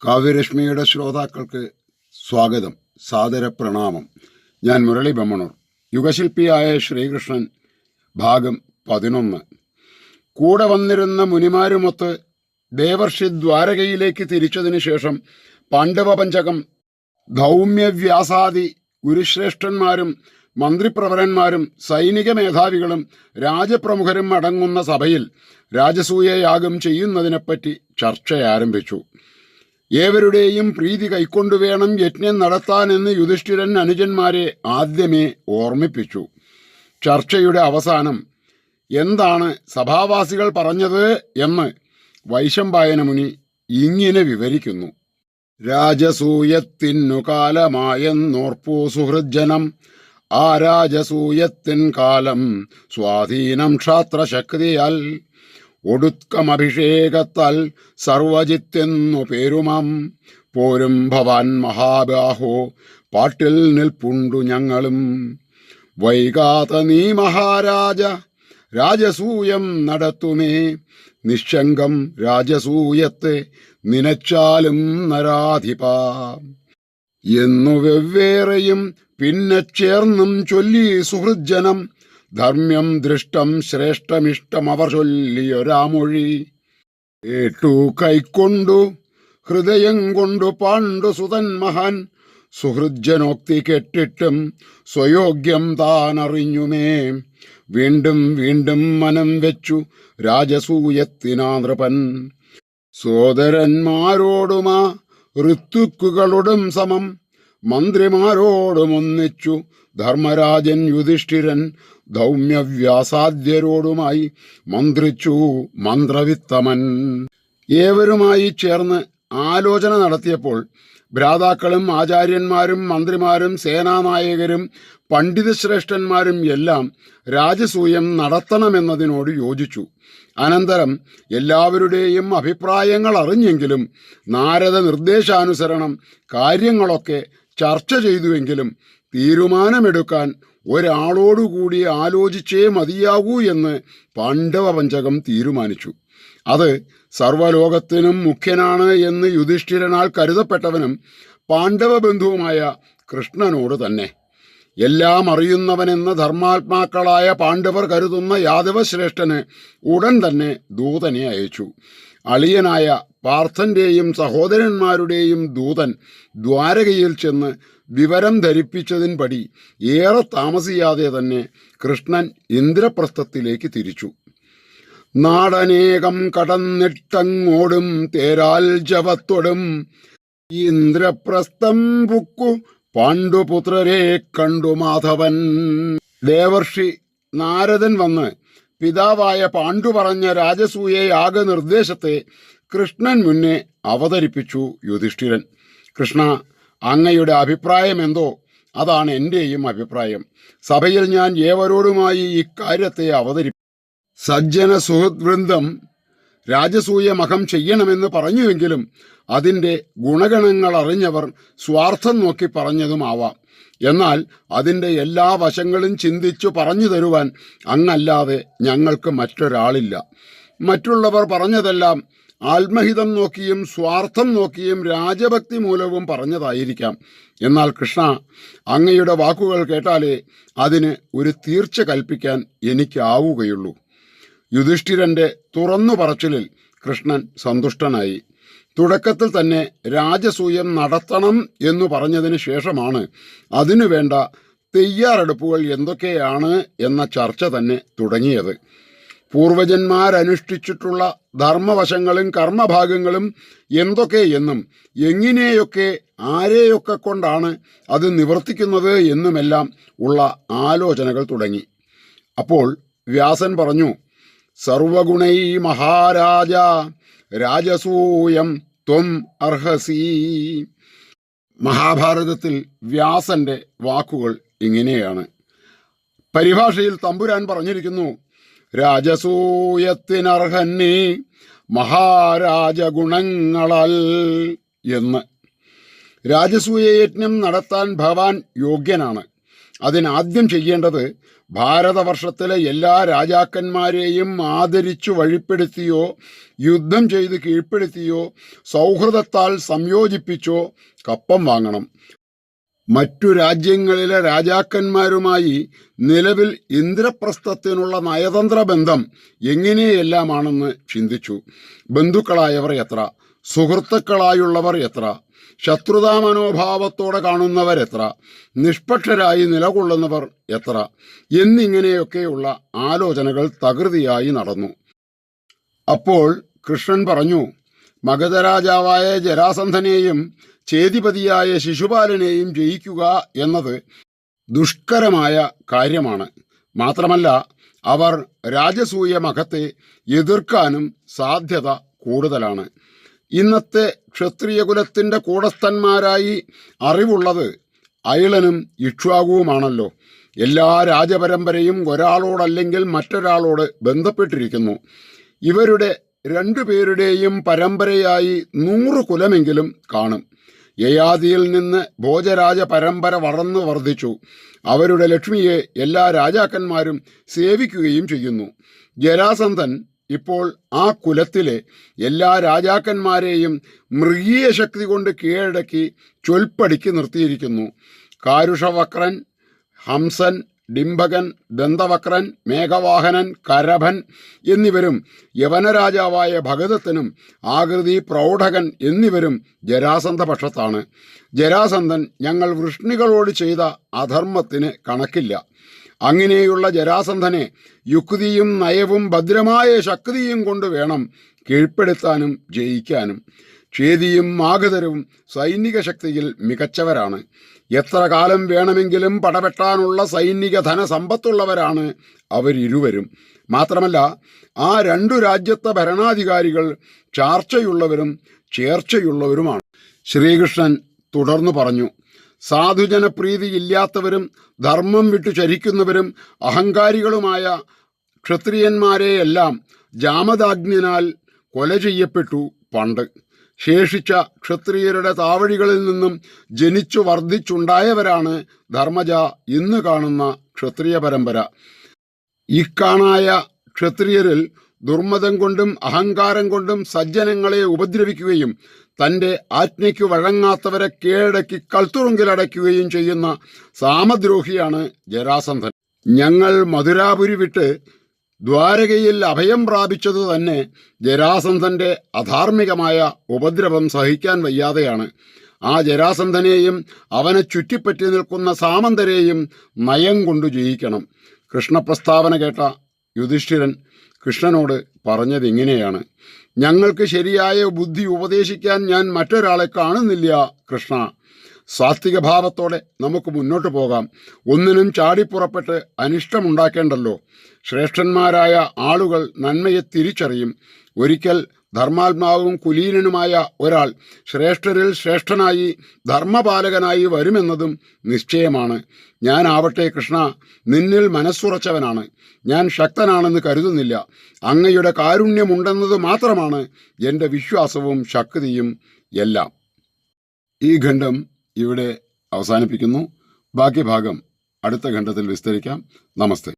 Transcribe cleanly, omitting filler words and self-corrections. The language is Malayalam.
കാവ്യരശ്മിയുടെ ശ്രോതാക്കൾക്ക് സ്വാഗതം, സാദര പ്രണാമം. ഞാൻ മുരളി ബമ്മണൂർ. യുഗശില്പിയായ ശ്രീകൃഷ്ണൻ ഭാഗം 11. കൂടെ വന്നിരുന്ന മുനിമാരുമൊത്ത് ദേവർഷി ദ്വാരകയിലേക്ക് തിരിച്ചതിനു ശേഷം പാണ്ഡവപഞ്ചകം ധൗമ്യവ്യാസാദി ഗുരുശ്രേഷ്ഠന്മാരും മന്ത്രിപ്രവരന്മാരും സൈനിക മേധാവികളും രാജപ്രമുഖരും അടങ്ങുന്ന സഭയിൽ രാജസൂയയാഗം ചെയ്യുന്നതിനെപ്പറ്റി ചർച്ച ആരംഭിച്ചു. ഏവരുടെയും പ്രീതി കൈക്കൊണ്ടുവേണം യജ്ഞം നടത്താനെന്ന് യുധിഷ്ഠിരൻ അനുജന്മാരെ ആദ്യമേ ഓർമ്മിപ്പിച്ചു. ചർച്ചയുടെ അവസാനം എന്താണ് സഭാവാസികൾ പറഞ്ഞത് എന്ന് വൈശമ്പായന മുനി ഇങ്ങനെ വിവരിക്കുന്നു. രാജസൂയത്തിനു കാലമായെന്നോർപ്പു സുഹൃജ്ജനം, ആ രാജസൂയത്തിൻ കാലം സ്വാധീനം ക്ഷാത്രശക്തിയാൽ, ഒടുക്കമഭിഷേകത്താൽ സർവജിത്തെന്നു പേരുമാം, പോരും ഭവാൻ മഹാബാഹോ പാട്ടിൽ നിൽപ്പുണ്ടു ഞങ്ങളും. വൈകാതെ നീ മഹാരാജ രാജസൂയം നടത്തുമേ, നിശങ്കം രാജസൂയത്തെ നിനച്ചാലും നരാധിപ എന്നു വെവ്വേറെയും പിന്നെ ചേർന്നും ചൊല്ലി സുഹൃജ്ജനം. ധർമ്മ്യം ദൃഷ്ടം ശ്രേഷ്ഠമിഷ്ടമവർ ചൊല്ലിയൊരാമൊഴി കേട്ടു കൈക്കൊണ്ടു ഹൃദയം കൊണ്ടു പാണ്ഡുസുതൻ മഹാൻ. സുഹൃജ്ജനോക്തി കെട്ടിട്ടും സ്വയോഗ്യം താനറിഞ്ഞുമേ, വീണ്ടും വീണ്ടും മനം വെച്ചു രാജസൂയത്തിനാ നൃപൻ. സോദരന്മാരോടുമാ ഋത്തുക്കുകളോടും സമം, മന്ത്രിമാരോടുമൊന്നിച്ചു ധർമ്മരാജൻ യുധിഷ്ഠിരൻ. ധൗമ്യവ്യാസാദ്യരോടുമായി മന്ത്രിച്ചു മന്ത്രവിത്തമൻ. ഏവരുമായി ചേർന്ന് ആലോചന നടത്തിയപ്പോൾ ഭ്രാതാക്കളും ആചാര്യന്മാരും മന്ത്രിമാരും സേനാനായകരും പണ്ഡിതശ്രേഷ്ഠന്മാരും എല്ലാം രാജസൂയം നടത്തണമെന്നതിനോട് യോജിച്ചു. അനന്തരം എല്ലാവരുടെയും അഭിപ്രായങ്ങൾ അറിഞ്ഞെങ്കിലും നാരദ നിർദ്ദേശാനുസരണം കാര്യങ്ങളൊക്കെ ചർച്ച ചെയ്തുവെങ്കിലും തീരുമാനമെടുക്കാൻ ഒരാളോടുകൂടി ആലോചിച്ചേ മതിയാകൂ എന്ന് പാണ്ഡവപഞ്ചകം തീരുമാനിച്ചു. അത് സർവലോകത്തിനും മുഖ്യനാണ് എന്ന് യുധിഷ്ഠിരനാൽ കരുതപ്പെട്ടവനും പാണ്ഡവബന്ധുവുമായ കൃഷ്ണനോട് തന്നെ. എല്ലാം അറിയുന്നവനെന്ന ധർമാത്മാക്കളായ പാണ്ഡവർ കരുതുന്ന യാദവശ്രേഷ്ഠന് ഉടൻ തന്നെ ദൂതനെ അയച്ചു. അളിയനായ പാർത്ഥന്റെയും സഹോദരന്മാരുടെയും ദൂതൻ ദ്വാരകയിൽ ചെന്ന് വിവരം ധരിപ്പിച്ചതിൻപടി ഏറെ താമസിയാതെ തന്നെ കൃഷ്ണൻ ഇന്ദ്രപ്രസ്ഥത്തിലേക്ക് തിരിച്ചു. നാടനേകം കടന്നിട്ടങ്ങോടും തേരാൽ ജവത്തൊടും, ഇന്ദ്രപ്രസ്ഥം പുക്കു പാണ്ഡുപുത്രരെ കണ്ടു മാധവൻ. ദേവർഷി നാരദൻ വന്ന് പിതാവായ പാണ്ഡു പറഞ്ഞ രാജസൂയ യാഗനിർദ്ദേശത്തെ കൃഷ്ണൻ മുന്നേ അവതരിപ്പിച്ചു. യുധിഷ്ഠിരൻ: കൃഷ്ണ, അങ്ങയുടെ അഭിപ്രായം എന്തോ അതാണ് എൻ്റെയും അഭിപ്രായം. സഭയിൽ ഞാൻ ഏവരോടുമായി ഇക്കാര്യത്തെ അവതരിപ്പിച്ചു. സജ്ജന സുഹൃദ്വൃന്ദം രാജസൂയമഹം ചെയ്യണമെന്ന് പറഞ്ഞുവെങ്കിലും അതിൻ്റെ ഗുണഗണങ്ങൾ അറിഞ്ഞവർ സ്വാർത്ഥം നോക്കി പറഞ്ഞതുമാവാം. എന്നാൽ അതിൻ്റെ എല്ലാ വശങ്ങളും ചിന്തിച്ചു പറഞ്ഞു തരുവാൻ അങ്ങല്ലാതെ ഞങ്ങൾക്ക് മറ്റൊരാളില്ല. മറ്റുള്ളവർ പറഞ്ഞതെല്ലാം ആത്മഹിതം നോക്കിയും സ്വാർത്ഥം നോക്കിയും രാജഭക്തി മൂലവും പറഞ്ഞതായിരിക്കാം. എന്നാൽ കൃഷ്ണ, അങ്ങയുടെ വാക്കുകൾ കേട്ടാലേ അതിന് ഒരു തീർച്ച കൽപ്പിക്കാൻ എനിക്കാവുകയുള്ളൂ. യുധിഷ്ഠിരന്റെ തുറന്നു പറച്ചിലിൽ കൃഷ്ണൻ സന്തുഷ്ടനായി. തുടക്കത്തിൽ തന്നെ രാജസൂയം നടത്തണം എന്നു പറഞ്ഞതിന് ശേഷമാണ് അതിനുവേണ്ട തയ്യാറെടുപ്പുകൾ എന്തൊക്കെയാണ് എന്ന ചർച്ച തന്നെ തുടങ്ങിയത്. പൂർവജന്മാരനുഷ്ഠിച്ചിട്ടുള്ള ധർമ്മവശങ്ങളും കർമ്മഭാഗങ്ങളും എന്തൊക്കെയെന്നും എങ്ങനെയൊക്കെ ആരെയൊക്കെ കൊണ്ടാണ് അത് നിവർത്തിക്കുന്നത് എന്നുമെല്ലാം ഉള്ള ആലോചനകൾ തുടങ്ങി. അപ്പോൾ വ്യാസൻ പറഞ്ഞു: സർവഗുണൈ മഹാരാജ രാജസൂയം ത്വം അർഹസി. മഹാഭാരതത്തിൽ വ്യാസന്റെ വാക്കുകൾ ഇങ്ങനെയാണ്. പരിഭാഷയിൽ തമ്പുരാൻ പറഞ്ഞിരിക്കുന്നു: രാജസൂയത്തിനർഹന്നീ മഹാരാജഗുണങ്ങളാൽ എന്ന്. രാജസൂയ യജ്ഞം നടത്താൻ ഭവാൻ യോഗ്യനാണ്. അതിനാദ്യം ചെയ്യേണ്ടത് ഭാരതവർഷത്തിലെ എല്ലാ രാജാക്കന്മാരെയും ആദരിച്ചു വഴിപ്പെടുത്തിയോ യുദ്ധം ചെയ്ത് കീഴ്പ്പെടുത്തിയോ സൗഹൃദത്താൽ സംയോജിപ്പിച്ചോ കപ്പം വാങ്ങണം. മറ്റു രാജ്യങ്ങളിലെ രാജാക്കന്മാരുമായി നിലവിൽ ഇന്ദ്രപ്രസ്ഥത്തിനുള്ള നയതന്ത്ര ബന്ധം എങ്ങനെയെല്ലാമാണെന്ന് ചിന്തിച്ചു. ബന്ധുക്കളായവർ എത്ര, സുഹൃത്തുക്കളായുള്ളവർ എത്ര, ശത്രുതാ മനോഭാവത്തോടെ കാണുന്നവരെത്ര, നിഷ്പക്ഷരായി നിലകൊള്ളുന്നവർ എത്ര എന്നിങ്ങനെയൊക്കെയുള്ള ആലോചനകൾ തകൃതിയായി നടന്നു. അപ്പോൾ കൃഷ്ണൻ പറഞ്ഞു, മഗധരാജാവായ ജരാസന്ധനെയും ചേതിപതിയായ ശിശുപാലനെയും ജയിക്കുക എന്നത് ദുഷ്കരമായ കാര്യമാണ്. മാത്രമല്ല അവർ രാജസൂയ മഖത്തെ എതിർക്കാനും സാധ്യത കൂടുതലാണ്. ഇന്നത്തെ ക്ഷത്രിയകുലത്തിൻ്റെ കൂടസ്ഥന്മാരായി അറിവുള്ളത് അയിളനും ഇക്ഷ്വാകുവുമാണല്ലോ. എല്ലാ രാജപരമ്പരയും ഒരാളോടല്ലെങ്കിൽ മറ്റൊരാളോട് ബന്ധപ്പെട്ടിരിക്കുന്നു. ഇവരുടെ രണ്ടുപേരുടെയും പരമ്പരയായി 100 കുലമെങ്കിലും കാണും. യയാതിയിൽ നിന്ന് ഭോജരാജ പരമ്പര വളർന്നു വർദ്ധിച്ചു. അവരുടെ ലക്ഷ്മിയെ എല്ലാ രാജാക്കന്മാരും സേവിക്കുകയും ചെയ്യുന്നു. ജരാസന്ധൻ ഇപ്പോൾ ആ കുലത്തിലെ എല്ലാ രാജാക്കന്മാരെയും മൃഗീയ ശക്തി കൊണ്ട് കീഴടക്കി ചൊൽപ്പടിക്ക് നിർത്തിയിരിക്കുന്നു. കാരുഷവക്രൻ, ഹംസൻ, ഡിംബകൻ, ദന്തവക്രൻ, മേഘവാഹനൻ, കരഭൻ എന്നിവരും യവനരാജാവായ ഭഗദത്തനും ആകൃതി പ്രൗഢകൻ എന്നിവരും ജരാസന്ധ പക്ഷത്താണ്. ജരാസന്ധൻ ഞങ്ങൾ വൃഷ്ണികളോട് ചെയ്ത അധർമ്മത്തിന് കണക്കില്ല. അങ്ങനെയുള്ള ജരാസന്ധനെ യുക്തിയും നയവും ഭദ്രമായ ശക്തിയും കൊണ്ട് വേണം കീഴ്പ്പെടുത്താനും ജയിക്കാനും. ചേതിയും മാഗധരും സൈനിക ശക്തിയിൽ മികച്ചവരാണ്. എത്ര കാലം വേണമെങ്കിലും പടവെട്ടാനുള്ള സൈനിക ധനസമ്പത്തുള്ളവരാണ് അവരിരുവരും. മാത്രമല്ല ആ 2 രാജ്യത്തെ ഭരണാധികാരികൾ ചാർച്ചയുള്ളവരും ചേർച്ചയുള്ളവരുമാണ്. ശ്രീകൃഷ്ണൻ തുടർന്നു പറഞ്ഞു, സാധുജനപ്രീതിയില്ലാത്തവരും ധർമ്മം വിട്ടു ചരിക്കുന്നവരും അഹങ്കാരികളുമായ ക്ഷത്രിയന്മാരെയെല്ലാം ജാമദാഗ്നിനാൽ കൊല ചെയ്യപ്പെട്ടു പണ്ട്. ശേഷിച്ച ക്ഷത്രിയരുടെ താവഴികളിൽ നിന്നും ജനിച്ചു വർദ്ധിച്ചുണ്ടായവരാണ് ധർമ്മജ ഇന്ന് കാണുന്ന ക്ഷത്രിയ പരമ്പര. ഇക്കാണായ ക്ഷത്രിയരിൽ ദുർമതം കൊണ്ടും അഹങ്കാരം കൊണ്ടും സജ്ജനങ്ങളെ ഉപദ്രവിക്കുകയും തൻ്റെ ആജ്ഞയ്ക്ക് വഴങ്ങാത്തവരെ കീഴടക്കി കൽത്തുറുങ്കിലടയ്ക്കുകയും ചെയ്യുന്ന സാമദ്രോഹിയാണ് ജരാസന്ധൻ. ഞങ്ങൾ മധുരാപുരി വിട്ട് ദ്വാരകയിൽ അഭയം പ്രാപിച്ചതു തന്നെ ജരാസന്ധൻ്റെ അധാർമികമായ ഉപദ്രവം സഹിക്കാൻ വയ്യാതെയാണ്. ആ ജരാസന്ധനെയും അവനെ ചുറ്റിപ്പറ്റി നിൽക്കുന്ന സാമന്തരെയും നയം കൊണ്ടു ജയിക്കണം. കൃഷ്ണപ്രസ്താവന കേട്ട യുധിഷ്ഠിരൻ കൃഷ്ണനോട് പറഞ്ഞതിങ്ങനെയാണ്, ഞങ്ങൾക്ക് ശരിയായ ബുദ്ധി ഉപദേശിക്കാൻ ഞാൻ മറ്റൊരാളെ കാണുന്നില്ല കൃഷ്ണ. സാത്വിക ഭാവത്തോടെ നമുക്ക് മുന്നോട്ട് പോകാം. ഒന്നിനും ചാടിപ്പുറപ്പെട്ട് അനിഷ്ടമുണ്ടാക്കേണ്ടല്ലോ. ശ്രേഷ്ഠന്മാരായ ആളുകൾ നന്മയെ തിരിച്ചറിയും. ഒരിക്കൽ ധർമാത്മാവും കുലീനനുമായ ഒരാൾ ശ്രേഷ്ഠരിൽ ശ്രേഷ്ഠനായി ധർമ്മപാലകനായി വരുമെന്നതും നിശ്ചയമാണ്. ഞാനാവട്ടെ കൃഷ്ണ നിന്നിൽ മനസ്സുറച്ചവനാണ്. ഞാൻ ശക്തനാണെന്ന് കരുതുന്നില്ല. അങ്ങയുടെ കാരുണ്യമുണ്ടെന്നത് മാത്രമാണ് എൻ്റെ വിശ്വാസവും ശക്തിയും എല്ലാം. ഈ ഖണ്ഡം ഇവിടെ അവസാനിപ്പിക്കുന്നു. ബാക്കി ഭാഗം അടുത്ത ഖണ്ഡത്തിൽ വിസ്തരിക്കാം. നമസ്തേ.